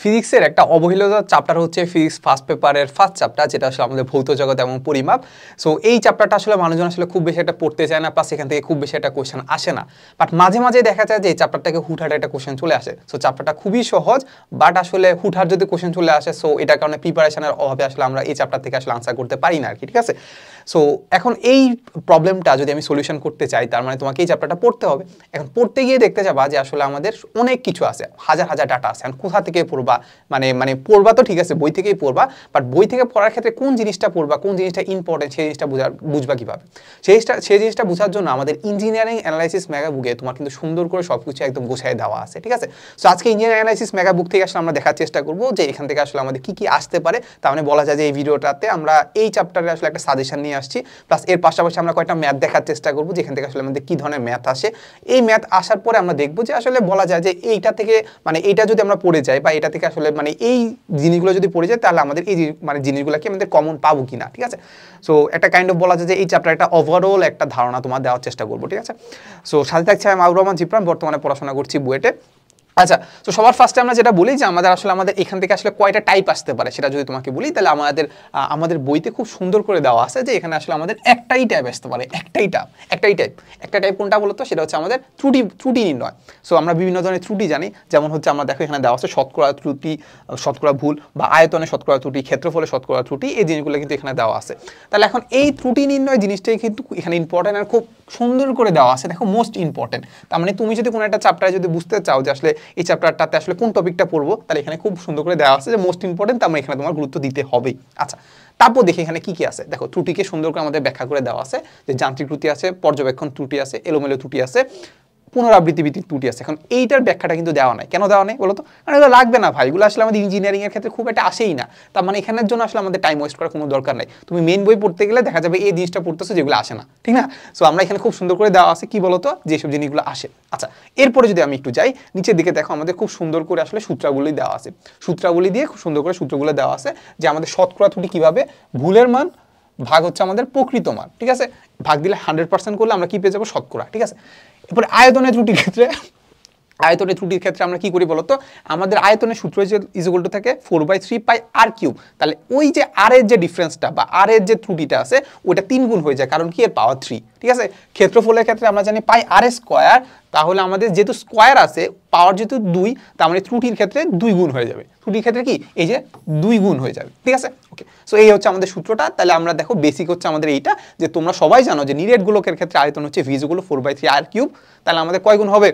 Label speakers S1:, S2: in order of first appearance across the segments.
S1: ফিজিক্সের একটা অবহেলিত চ্যাপ্টার হচ্ছে ফিজিক্স ফার্স্ট পেপারের ফার্স্ট চ্যাপ্টার, যেটা আসলে আমাদের ভৌত জগৎ এবং পরিমাপ। সো এই চ্যাপ্টারটা আসলে মানুষজন আসলে খুব বেশি একটা পড়তে চায় না, প্লাস এখান থেকে খুব বেশি একটা কোশ্চেন আসে না। বাট মাঝে মাঝে দেখা যায় যে এই চ্যাপ্টারটাকে হুটহাট একটা কোশ্চেন চলে আসে। সো চ্যাপ্টারটা খুবই সহজ, বাট আসলে হুটহাট যদি কোশ্চেন চলে আসে, সো এটার কারণে প্রিপারেশনের অভাবে আসলে আমরা এই চ্যাপ্টার থেকে আসলে আনসার করতে পারি না আর কি, ঠিক আছে। সো এখন এই প্রবলেমটা যদি আমি সলিউশন করতে চাই, তার মানে তোমাকে এই চ্যাপ্টারটা পড়তে হবে। এখন পড়তে গিয়ে দেখতে যাবা যে আসলে আমাদের অনেক কিছু আছে, হাজার হাজার ডাটা আছে, এখন কোথা থেকে পড়বা, মানে মানে পড়বা তো ঠিক আছে, বই থেকেই পড়বা, বাট বই থেকে পড়ার ক্ষেত্রে কোন জিনিসটা পড়বা, কোন জিনিসটা ইম্পর্টেন্ট, সেই জিনিসটা বুঝবা কীভাবে। সেই জিনিসটা বোঝার জন্য আমাদের ইঞ্জিনিয়ারিং অ্যানালাইসিস মেগা বুকে তোমার কিন্তু সুন্দর করে সব কিছু একদম গোছায় দেওয়া আছে, ঠিক আছে। সো আজকে ইঞ্জিনিয়ারিং অ্যানালাইসিস মেগা বুক থেকে আসলে আমরা দেখার চেষ্টা করবো যে এখান থেকে আসলে আমাদের কী কী আসতে পারে। তার মানে বলা যায় যে এই ভিডিওটাতে আমরা এই চ্যাপ্টারে আসলে একটা সাজেশন নিয়ে আসছি, প্লাস এর পাশাপাশি আমরা কয়েকটা ম্যাথ দেখার চেষ্টা করবো যেখান থেকে আসলে আমাদের কী ধরনের ম্যাথ আসে। এই ম্যাথ আসার পরে আমরা দেখবো যে আসলে বলা যায় যে এইটা থেকে মানে এইটা যদি আমরা পড়ে যাই বা এটা থেকে আসলে মানে এই জিনিসগুলো যদি পড়ে যায়, তাহলে আমাদের এই মানে জিনিসগুলোকে আমাদের কমন পাবো কিনা, ঠিক আছে। সো একটা কাইন্ড অফ বলা যায় যে এই চ্যাপ্টার একটা ওভারঅল একটা ধারণা তোমার দেওয়ার চেষ্টা করবো, ঠিক আছে। সো সাথে থাকছে আমি মাহবুব রহমান জিপ্রান, বর্তমানে পড়াশোনা করছি বুয়েটে। আচ্ছা, তো সবার ফার্স্টে আমরা যেটা বলি যে আমাদের এখান থেকে আসলে কয়টা টাইপ আসতে পারে সেটা যদি তোমাকে বলি, তাহলে আমাদের বইতে খুব সুন্দর করে দেওয়া আছে যে এখানে আসলে আমাদের একটাই টাইপ আসতে পারে, একটা টাইপ কোনটা বলতো, সেটা হচ্ছে আমাদের ত্রুটি নির্ণয়। সো আমরা বিভিন্ন ধরনের ত্রুটি জানি, যেমন হচ্ছে আমরা দেখো এখানে দেওয়া আছে শতকরা ত্রুটি, শতকরা ভুল, বা আয়তনে শতকরা ত্রুটি, ক্ষেত্রফলে শতকরা ত্রুটি, এই জিনিসগুলো কিন্তু এখানে দেওয়া আছে। তাহলে এখন এই ত্রুটি নির্ণয় জিনিসটাই কিন্তু এখানে ইম্পর্টেন্ট আর খুব সুন্দর করে দেওয়া আছে, দেখো মোস্ট ইম্পর্টেন্ট। তার মানে তুমি যদি কোনো একটা চ্যাপ্টারে যদি বুঝতে চাও যে আসলে এই চ্যাপ্টারটাতে আসলে কোন টপিকটা পড়বো, তাহলে এখানে খুব সুন্দর করে দেওয়া আছে যে মোস্ট ইম্পর্টেন্ট, তার মানে এখানে তোমার গুরুত্ব দিতে হবেই। আচ্ছা, তারপর দেখি এখানে কি কি আছে। দেখো ত্রুটিকে সুন্দর করে আমাদের ব্যাখ্যা করে দেওয়া আছে যে যান্ত্রিক ত্রুটি আছে, পর্যবেক্ষণ ত্রুটি আছে, এলোমেলো ত্রুটি আছে, পুনরাবৃত্তি ভিত্তিক ত্রুটি আছে। এখন এইটার ব্যাখ্যাটা কিন্তু দেওয়া নাই। কেন দেওয়া নেই বলো তো? কারণ এগুলো লাগবে না ভাই, এগুলো আসলে আমাদের ইঞ্জিনিয়ারিং এর ক্ষেত্রে খুব একটা আসেই না। তার মানে এখানের জন্য আসলে আমাদের টাইম ওয়েস্ট করার কোনো দরকার নাই। তুমি মেন বই পড়তে গেলে দেখা যাবে এই জিনিসটা পড়তেছো যেগুলো আসে না, ঠিক না। সো আমরা এখানে খুব সুন্দর করে দেওয়া আছে কি বলতো, যেসব জিনিসগুলো আসে। আচ্ছা, এরপরে যদি আমি একটু যাই নিচের দিকে, দেখো আমাদের খুব সুন্দর করে আসলে সূত্রাবলী দেওয়া আছে। সূত্রাবলী দিয়ে খুব সুন্দর করে সূত্রগুলো দেওয়া আছে যে আমাদের শতকরা ত্রুটি কিভাবে, ভুলের মান ভাগ হচ্ছে আমাদের প্রকৃত মান, ঠিক আছে। ভাগ দিলে 100% করলে আমরা কি পেয়ে যাবো, শতকরা, ঠিক আছে। এরপরে আয়তনের ত্রুটির ক্ষেত্রে আমরা কি করি বলতো, আমাদের আয়তনের সূত্র ইজ ইকুয়াল টু থাকে 4/3 পাই আর কিউব। তাহলে ওই যে আর এর যে ডিফারেন্সটা বা আর এর যে ত্রুটিটা আছে ওটা 3 গুণ হয়ে যায়, কারণ কি এর পাওয়ার 3, ঠিক আছে। ক্ষেত্রফলের ক্ষেত্রে আমরা জানি পাই আর স্কোয়ার, তাহলে আমাদের যেহেতু স্কোয়ার আছে, পাওয়ার যেহেতু 2, তার মানে ত্রুটির ক্ষেত্রে 2 গুণ হয়ে যাবে। ত্রুটির ক্ষেত্রে কি এই যে 2 গুণ হয়ে যাবে, ঠিক আছে। ওকে, সো এই হচ্ছে আমাদের সূত্রটা। তাহলে আমরা দেখো বেসিক হচ্ছে আমাদের এইটা, যে তোমরা সবাই জানো যে নিরেট গোলকের ক্ষেত্রে আয়তন হচ্ছে V equal to 4/3 r cube. তাহলে আমাদের কয় গুণ হবে,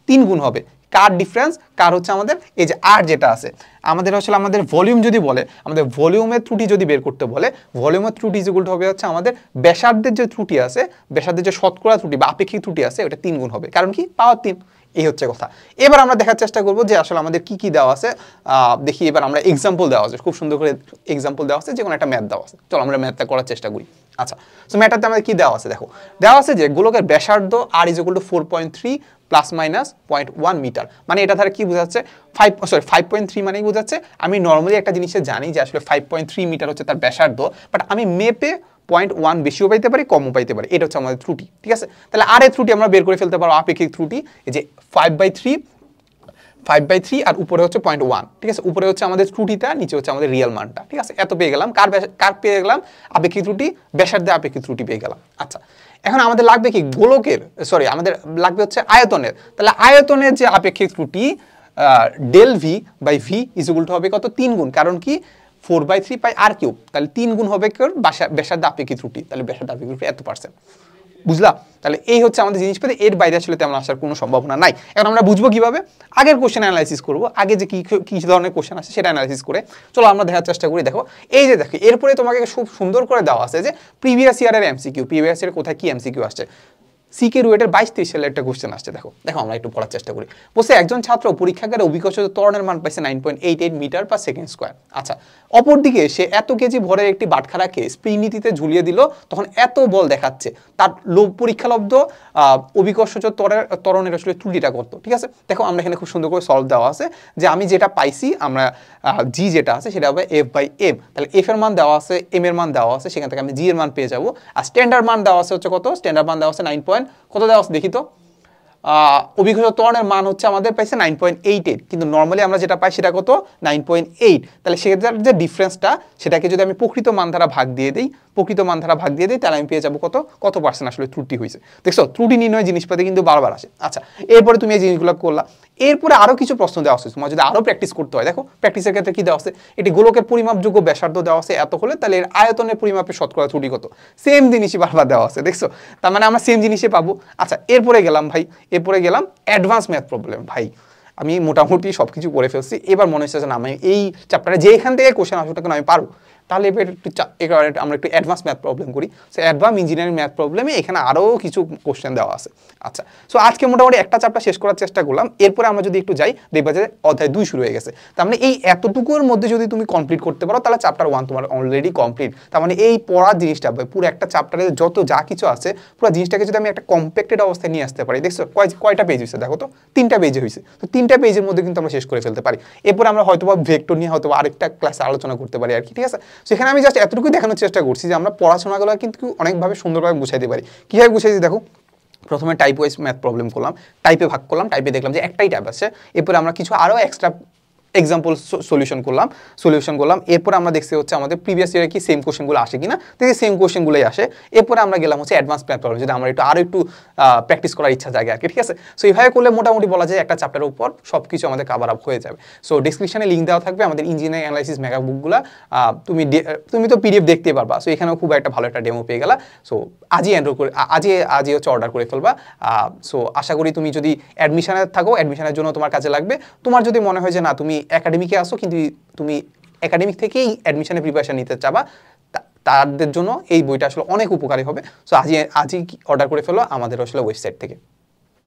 S1: 3 গুণ হবে। কার ডিফারেন্স, কার হচ্ছে আমাদের এই যে আর যেটা আছে, আমাদের আসলে আমাদের ভলিউম যদি বলে, আমাদের ভলিউমের ত্রুটি যদি বের করতে বলে, ভলিউমের ত্রুটি ইকুয়াল টু হবে হচ্ছে আমাদের ব্যাসার্ধের যে ত্রুটি আছে, ব্যাসার্ধের যে শতকরা ত্রুটি বা আপেক্ষিক ত্রুটি আছে, ওটা 3 গুণ হবে, কারণ কি পাওয়ার 3। এই হচ্ছে কথা। এবার আমরা দেখার চেষ্টা করবো যে আসলে আমাদের কি কি দেওয়া আছে। দেখি এবার আমরা এক্সাম্পল দেওয়া আছে, খুব সুন্দর করে এক্সাম্পল দেওয়া আছে, যে কোনো একটা ম্যাথ দেওয়া আছে। চলো আমরা ম্যাথটা করার চেষ্টা করি। আচ্ছা, সো ম্যাথটাতে আমাদের কি দেওয়া আছে, দেখো দেওয়া আছে যে গোলকের ব্যাসার্ধ R is equal to 4.3 plus minus 0.1 metre. মানে এটা দ্বারা কি বোঝাচ্ছে, 5.3 মানেই বোঝাচ্ছে, আমি নর্মালি একটা জিনিসে জানি যে আসলে 5.3 মিটার হচ্ছে তার ব্যাসার্ধ, বাট আমি মেপে 0.1 বেশিও পাইতে পারি, কমও পাইতে পারি। এটা হচ্ছে আমাদের ত্রুটি, ঠিক আছে। তাহলে আর এর ত্রুটি আমরা বের করে ফেলতে পারবো, আপেক্ষিক ত্রুটি, এই যে 5/3 আর উপরে হচ্ছে 0.1, ঠিক আছে। উপরে হচ্ছে আমাদের ত্রুটিটা, নিচে হচ্ছে আমাদের রিয়েল মানটা, ঠিক আছে। এত পেয়ে গেলাম, কার পেয়ে গেলাম, আপেক্ষিক ত্রুটি, ব্যাসার্ধে আপেক্ষিক ত্রুটি পেয়ে গেলাম। আচ্ছা, এখন আমাদের লাগবে কি গোলকের, আমাদের লাগবে হচ্ছে আয়তনের। তাহলে আয়তনের যে আপেক্ষিক ত্রুটি del V by V is equal to হবে কত, 3 গুণ, কারণ কি 4/3 পাই আর কিউব। তাহলে 3 গুণ হবে ব্যাসার্ধ আপেক্ষিক ত্রুটি, তাহলে ব্যাসার্ধ আপেক্ষিক ত্রুটি এত %, বুঝলা। তাহলে এই হচ্ছে আমাদের জিনিসপাতি, এর বাইরে আসলে তেমন আসার কোনো সম্ভাবনা নাই। এখন আমরা বুঝবো কিভাবে, আগের কোশ্চেন অ্যানালাইসিস করবো, আগে যে কি ধরনের কোশ্চেন আছে সেটা অ্যানালাইসিস করে চলো আমরা দেখার চেষ্টা করি। দেখো এই যে দেখো, এরপরে তোমাকে খুব সুন্দর করে দেওয়া আছে যে প্রিভিয়াস ইয়ারের এমসিকিউ, প্রিভিয়াস ইয়ারে কোথায় কি এমসিকিউ আসছে। সিকে রুয়েটের 22-23 সালের একটা কোশ্চেন আসছে। দেখো আমরা একটু পড়ার চেষ্টা করি। বলছে একজন ছাত্র পরীক্ষাগারে অভিকর্ষজ ত্বরণের মান পাইছে 9.88 মিটার পার সেকেন্ড স্কোয়ার। আচ্ছা, অপরদিকে সে এত কেজি ভরের একটি বাটখারাকে স্প্রিং নীতিতে ঝুলিয়ে দিল, তখন এত বল দেখাচ্ছে, তার পরীক্ষালব্ধ অভিকর্ষজ ত্বরণের আসলে ত্রুটিটা কত, ঠিক আছে। দেখো আমরা এখানে খুব সুন্দর করে সলভ দেওয়া আছে যে আমি যেটা পাইছি, আমরা জি যেটা আছে সেটা হবে F/m। তাহলে এফ এর মান দেওয়া আছে, এম এর মান দেওয়া আছে, সেখান থেকে আমি জি এর মান পেয়ে যাবো। আর স্ট্যান্ডার্ড মান দেওয়া আছে হচ্ছে কত, স্ট্যান্ডার্ড মান দেওয়া আছে 9 পয়েন্ট কত দেওয়া আছে দেখি তো, অভিজ্ঞতা ত্বরণের মান হচ্ছে আমাদের পাইছে 9.88, কিন্তু নর্মালি আমরা যেটা পাই সেটা কত 9.8। তাহলে সেটার যে ডিফারেন্সটা সেটাকে যদি আমি প্রকৃত মান দ্বারা ভাগ দিয়ে দিই, তাহলে আমি পেয়ে যাবো কত পার্সেন্ট আসলে ত্রুটি হয়েছে। দেখছো ত্রুটি নির্ণয় জিনিসপাতি কিন্তু বারবার আসে। আচ্ছা, এরপরে তুমি এই জিনিসগুলো করলা, এরপরে আরো কিছু প্রশ্ন দেওয়া আছে, তোমার যদি আরো প্র্যাকটিস করতে হয়, দেখো প্র্যাকটিসের ক্ষেত্রে কি দেওয়া আছে, এটি গোলকের পরিমাপযোগ্য ব্যাসার্ধ দেওয়া আছে এত হলে, তাহলে এর আয়তনের পরিমাপের শতকরা ত্রুটি কত, সেম জিনিসই বারবার দেওয়া আছে। দেখছো, তার মানে আমরা সেম জিনিসই পাবো। আচ্ছা, এরপরে গেলাম অ্যাডভান্স ম্যাথ প্রবলেম। ভাই আমি মোটামুটি সবকিছু করে ফেলছি, এবার মনে হচ্ছে যে না আমি এই চ্যাপ্টারে যেখান থেকে কোশ্চেন আসবে কেন আমি পারবো, তাহলে এবার আমরা একটু অ্যাডভান্স ম্যাথ প্রবলেম করি। সো অ্যাডভান্স ইঞ্জিনিয়ারিং ম্যাথ প্রবলেমে এখানে আরও কিছু কোশ্চেন দেওয়া আছে। আচ্ছা, সো আজকে মোটামুটি একটা চ্যাপ্টার শেষ করার চেষ্টা করলাম। এরপরে আমরা যদি একটু যাই, দেখবা যে অধ্যায় 2 শুরু হয়ে গেছে। তার মানে এই এতটুকুর মধ্যে যদি তুমি কমপ্লিট করতে পারো, তাহলে চ্যাপ্টার 1 তোমার অলরেডি কমপ্লিট। তার মানে এই পড়ার জিনিসটা পুরো একটা চ্যাপ্টারে যত যা কিছু আছে পুরো জিনিসটাকে যদি আমি একটা কম্প্যাক্টেড অবস্থায় নিয়ে আসতে পারি, দেখছো কয়টা পেজ হয়েছে, দেখো তো 3টা পেজে হয়েছে। তো 3টা পেজের মধ্যে কিন্তু আমরা শেষ করে ফেলতে পারি। এরপর আমরা হয়তোবা ভেক্টর নিয়ে হয়তো আরেকটা ক্লাসে আলোচনা করতে পারি আর কি, ঠিক আছে। সেখানে আমি জাস্ট এতটুকুই দেখানোর চেষ্টা করছি যে আমরা পড়াশোনাগুলো কিন্তু অনেকভাবে সুন্দরভাবে বুঝাইতে পারি। কীভাবে বুঝাইছি দেখো, প্রথমে টাইপ ওয়াইজ ম্যাথ প্রবলেম করলাম, টাইপে ভাগ করলাম, টাইপে দেখলাম যে একটাই টাইপ আছে। এরপরে আমরা কিছু আরও এক্সট্রা এক্সাম্পল সলিউশন করলাম। এরপর আমরা দেখছি হচ্ছে আমাদের প্রিভিয়াস ইয়ারে কি সেম কোশ্চেনগুলো আসে কিনা, দেখি সেম কোশ্চেনগুলোই আসে। এরপরে আমরা গেলাম হচ্ছে অ্যাডভান্স ম্যাথ প্রবলেম, যদি আমরা আরও একটু প্র্যাকটিস করার ইচ্ছা জাগে আর কি, ঠিক আছে। সো এইভাবে করলে মোটামুটি বলা যায় একটা চ্যাপ্টারের উপর সব কিছু আমাদের কাভার আপ হয়ে যাবে। সো ডিসক্রিপশনে লিঙ্ক দেওয়া থাকবে আমাদের ইঞ্জিনিয়ারিং অ্যানালাইসিস মেগা বুকগুলো, তুমি তো পিডিএফ দেখতে পারবা। সো এখানেও খুব একটা ভালো একটা ডেমো পেয়ে গেলা। সো আজই এনরোল করে আজই হচ্ছে অর্ডার করে ফেলবা। সো আশা করি তুমি যদি অ্যাডমিশনে থাকো, অ্যাডমিশনের জন্য তোমার কাজে লাগবে। তোমার যদি মনে হয় যে না তুমি একাডেমিকে আসো কিন্তু তুমি একাডেমিক থেকেই অ্যাডমিশনের প্রিপারেশন নিতে চাবা, তাদের জন্য এই বইটা আসলে অনেক উপকারী হবে। সো আজই অর্ডার করে ফেলো আমাদের আসলে ওয়েবসাইট থেকে।